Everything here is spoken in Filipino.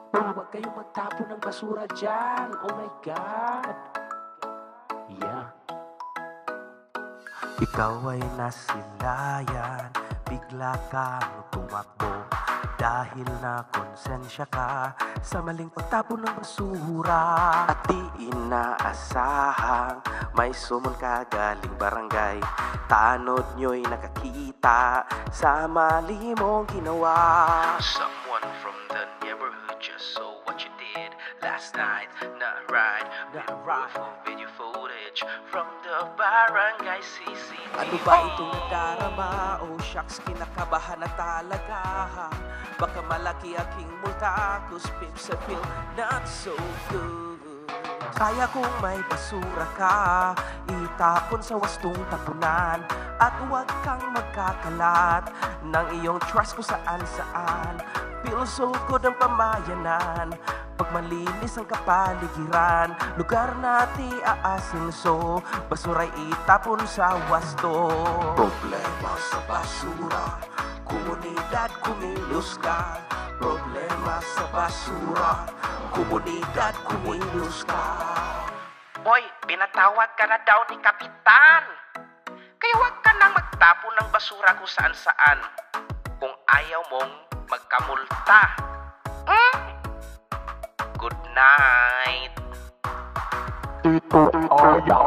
Huwag kayong magtapon ng basura dyan. Oh my God. Yeah. Ikaw ay nasilayan, bigla kang tumakbo dahil na konsensya ka sa maling pagtapon ng basura. At di inaasahang may sumon ka galing barangay, tanod nyo'y nakakita sa mali mong ginawa. Someone from the neighborhood just saw what you did last night. Not right, full video footage from the barangay CCTV. Ano ba itong nadarama? Oh shucks, kinakabahan na talaga. Baka malaki aking multa, 'cause pips I feel not so good. Kaya kung may basura ka, itapon sa wastong tapunan. At huwag kang magkakalat ng iyong trash kung saan-saan. Feel so good ang pamayanan pag malinis ang kapaligiran. Lugar natin aasinso, basura'y itapon sa wasto. Problema sa basura, komunidad kumilos ka. Problema sa basura, komunidad kumilos ka. Boy, pinatawag ka na daw ni Kapitan. Kaya wag ka nang magtapon ng basura kung saan-saan kung ayaw mong magkamulta. Good night. Tito Aya.